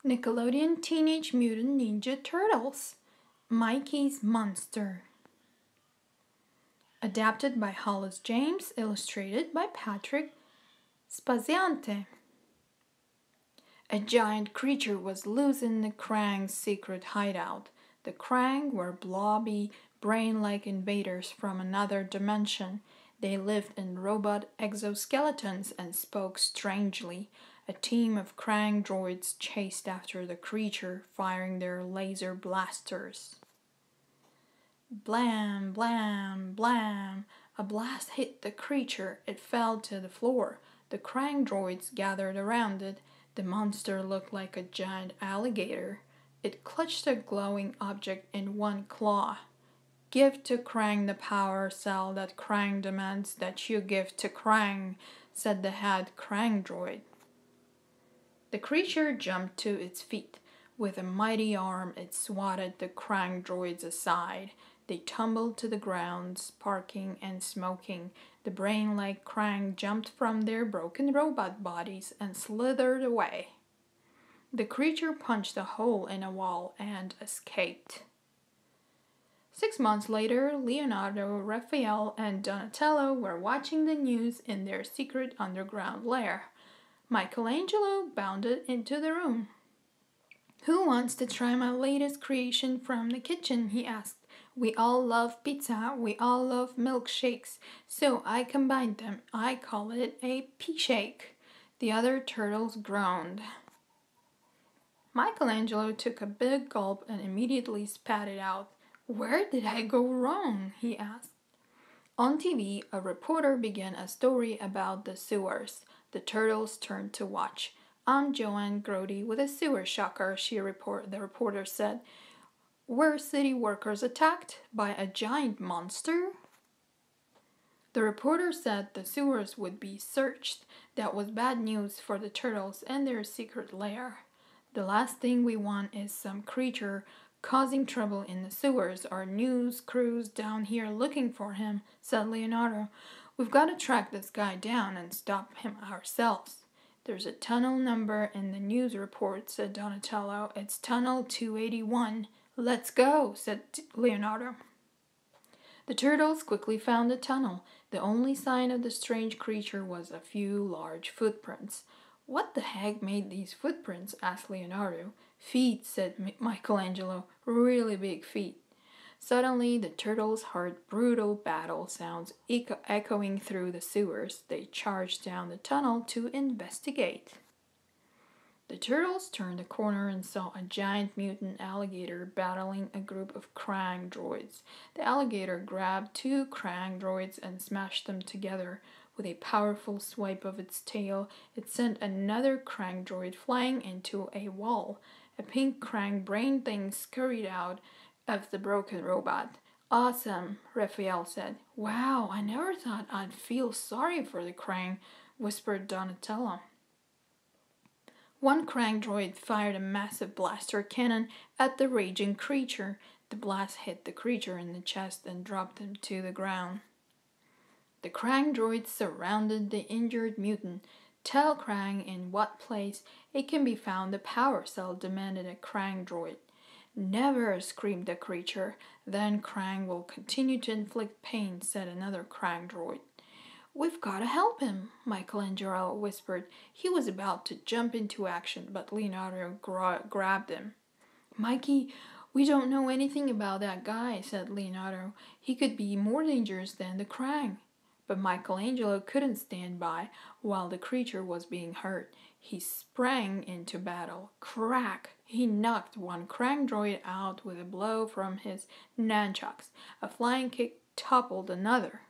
Nickelodeon Teenage Mutant Ninja Turtles, Mikey's Monster. Adapted by Hollis James, illustrated by Patrick Spaziante. A giant creature was loose in the Krang's secret hideout. The Krang were blobby, brain-like invaders from another dimension. They lived in robot exoskeletons and spoke strangely. A team of Krang droids chased after the creature, firing their laser blasters. Blam, blam, blam. A blast hit the creature. It fell to the floor. The Krang droids gathered around it. The monster looked like a giant alligator. It clutched a glowing object in one claw. Give to Krang the power cell that Krang demands that you give to Krang, said the head Krang droid. The creature jumped to its feet. With a mighty arm, it swatted the Krang droids aside. They tumbled to the ground, sparking and smoking. The brain-like Krang jumped from their broken robot bodies and slithered away. The creature punched a hole in a wall and escaped. 6 months later, Leonardo, Raphael, and Donatello were watching the news in their secret underground lair. Michelangelo bounded into the room. "Who wants to try my latest creation from the kitchen?" he asked. "We all love pizza, we all love milkshakes, so I combined them. I call it a pea-shake." The other turtles groaned. Michelangelo took a big gulp and immediately spat it out. "Where did I go wrong?" he asked. On TV, a reporter began a story about the sewers. The turtles turned to watch. "I'm Joanne Grody with a sewer shocker," the reporter said. "Were city workers attacked by a giant monster?" The reporter said the sewers would be searched. That was bad news for the turtles and their secret lair. "The last thing we want is some creature causing trouble in the sewers. Our news crew's down here looking for him," said Leonardo. "We've got to track this guy down and stop him ourselves." "There's a tunnel number in the news report," said Donatello. "It's tunnel 281. "Let's go," said Leonardo. The turtles quickly found the tunnel. The only sign of the strange creature was a few large footprints. "What the heck made these footprints?" asked Leonardo. "Feet," said Michelangelo. "Really big feet." Suddenly, the turtles heard brutal battle sounds echoing through the sewers. They charged down the tunnel to investigate. The turtles turned a corner and saw a giant mutant alligator battling a group of Krang droids. The alligator grabbed 2 Krang droids and smashed them together. With a powerful swipe of its tail, it sent another Krang droid flying into a wall. A pink Krang brain thing scurried out of the broken robot. "Awesome," Raphael said. "Wow, I never thought I'd feel sorry for the Krang," whispered Donatello. One Krang droid fired a massive blaster cannon at the raging creature. The blast hit the creature in the chest and dropped him to the ground. The Krang droids surrounded the injured mutant. "Tell Krang in what place it can be found." The power cell demanded a Krang droid. "Never," screamed the creature. "Then Krang will continue to inflict pain," said another Krang droid. "We've got to help him," Michelangelo whispered. He was about to jump into action, but Leonardo grabbed him. "Mikey, we don't know anything about that guy," said Leonardo. "He could be more dangerous than the Krang." But Michelangelo couldn't stand by while the creature was being hurt. He sprang into battle. Crack! He knocked one Krang droid out with a blow from his nunchucks. A flying kick toppled another.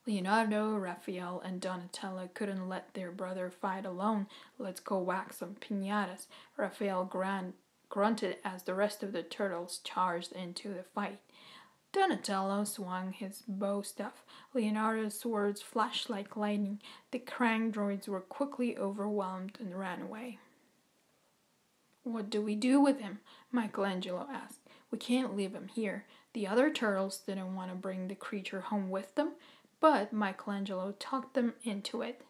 Leonardo, Raphael, and Donatello couldn't let their brother fight alone. "Let's go whack some piñatas," Raphael grunted as the rest of the turtles charged into the fight. Donatello swung his bow staff. Leonardo's swords flashed like lightning. The Krang droids were quickly overwhelmed and ran away. "What do we do with him?" Michelangelo asked. "We can't leave him here." The other turtles didn't want to bring the creature home with them, but Michelangelo talked them into it.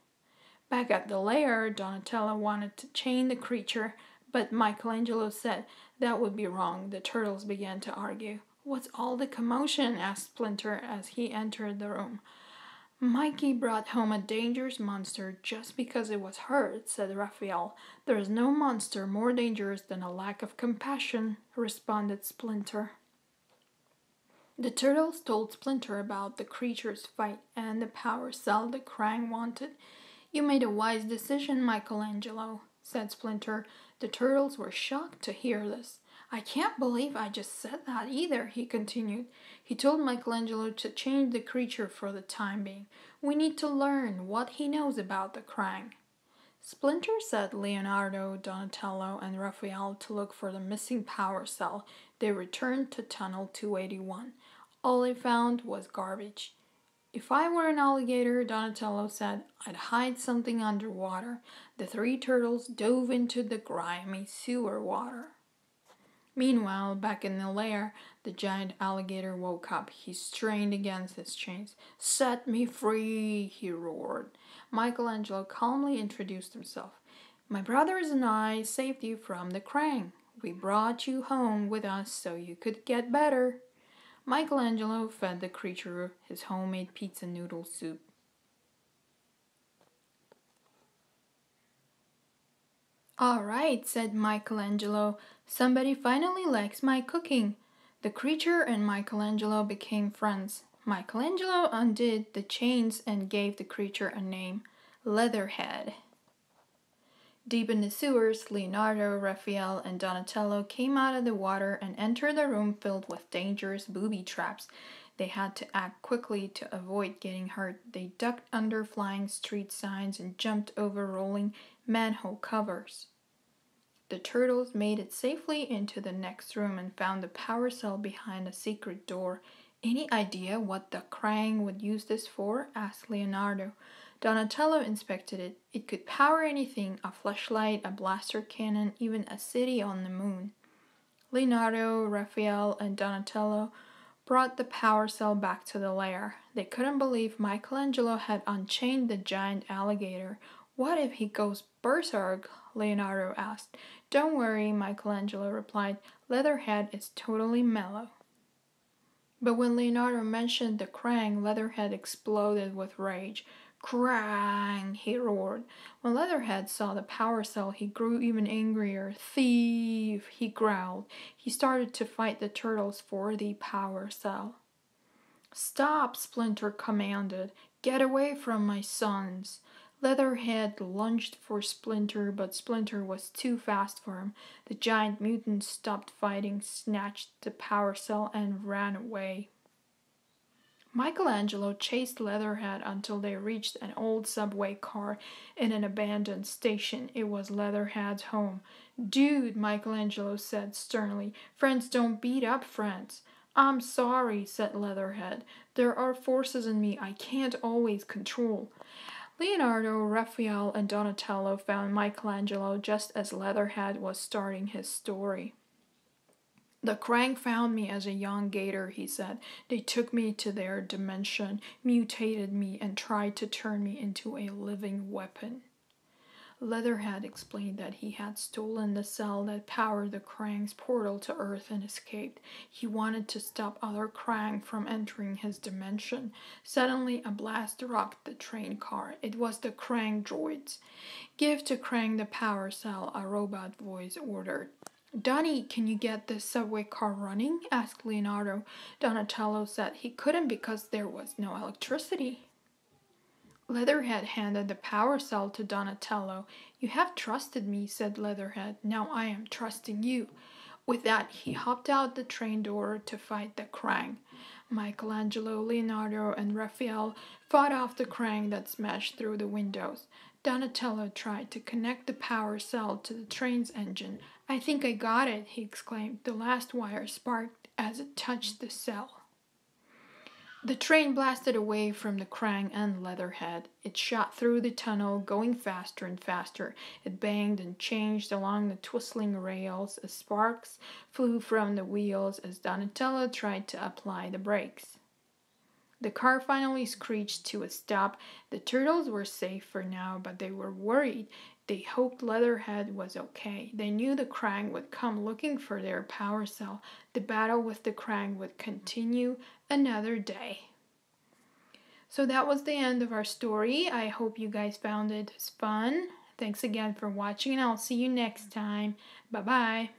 Back at the lair, Donatello wanted to chain the creature, But Michelangelo said that would be wrong. The turtles began to argue. "What's all the commotion?" asked Splinter as he entered the room. "Mikey brought home a dangerous monster just because it was hurt," said Raphael. "There is no monster more dangerous than a lack of compassion," responded Splinter. The turtles told Splinter about the creature's fight and the power cell the Krang wanted. "You made a wise decision, Michelangelo," said Splinter. The turtles were shocked to hear this. "I can't believe I just said that either," he continued. He told Michelangelo to change the creature for the time being. "We need to learn what he knows about the Krang." Splinter set Leonardo, Donatello, and Raphael to look for the missing power cell. They returned to Tunnel 281. All they found was garbage. "If I were an alligator," Donatello said, "I'd hide something underwater." The three turtles dove into the grimy sewer water. Meanwhile, back in the lair, the giant alligator woke up. He strained against his chains. "Set me free!" he roared. Michelangelo calmly introduced himself. "My brothers and I saved you from the Krang. We brought you home with us so you could get better." Michelangelo fed the creature his homemade pizza noodle soup. "All right," said Michelangelo. "Somebody finally likes my cooking." The creature and Michelangelo became friends. Michelangelo undid the chains and gave the creature a name, Leatherhead. Deep in the sewers, Leonardo, Raphael, and Donatello came out of the water and entered a room filled with dangerous booby traps. They had to act quickly to avoid getting hurt. They ducked under flying street signs and jumped over rolling manhole covers. The turtles made it safely into the next room and found the power cell behind a secret door. "Any idea what the Krang would use this for?" asked Leonardo. Donatello inspected it. It could power anything, a flashlight, a blaster cannon, even a city on the moon. Leonardo, Raphael, and Donatello brought the power cell back to the lair. They couldn't believe Michelangelo had unchained the giant alligator. "What if he goes berserk?" Leonardo asked. "Don't worry," Michelangelo replied. "Leatherhead is totally mellow." But when Leonardo mentioned the Krang, Leatherhead exploded with rage. "Krang!" he roared. When Leatherhead saw the power cell, he grew even angrier. "Thief!" he growled. He started to fight the turtles for the power cell. "Stop!" Splinter commanded. "Get away from my sons!" Leatherhead lunged for Splinter, but Splinter was too fast for him. The giant mutant stopped fighting, snatched the power cell, and ran away. Michelangelo chased Leatherhead until they reached an old subway car in an abandoned station. It was Leatherhead's home. "Dude," Michelangelo said sternly, "friends don't beat up friends." "I'm sorry," said Leatherhead. "There are forces in me I can't always control." Leonardo, Raphael, and Donatello found Michelangelo just as Leatherhead was starting his story. "The Krang found me as a young gator," he said. "They took me to their dimension, mutated me, and tried to turn me into a living weapon." Leatherhead explained that he had stolen the cell that powered the Krang's portal to Earth and escaped. He wanted to stop other Krang from entering his dimension. Suddenly, a blast rocked the train car. It was the Krang droids. "Give to Krang the power cell," a robot voice ordered. "Donnie, can you get the subway car running?" asked Leonardo. Donatello said he couldn't because there was no electricity. Leatherhead handed the power cell to Donatello. "You have trusted me," said Leatherhead. "Now I am trusting you." With that, he hopped out the train door to fight the Krang. Michelangelo, Leonardo, and Raphael fought off the Krang that smashed through the windows. Donatello tried to connect the power cell to the train's engine. "I think I got it," he exclaimed. The last wire sparked as it touched the cell. The train blasted away from the Krang and Leatherhead. It shot through the tunnel, going faster and faster. It banged and changed along the twisting rails as sparks flew from the wheels as Donatello tried to apply the brakes. The car finally screeched to a stop. The turtles were safe for now, but they were worried. They hoped Leatherhead was okay. They knew the Krang would come looking for their power cell. The battle with the Krang would continue another day. So that was the end of our story. I hope you guys found it fun. Thanks again for watching, and I'll see you next time. Bye-bye.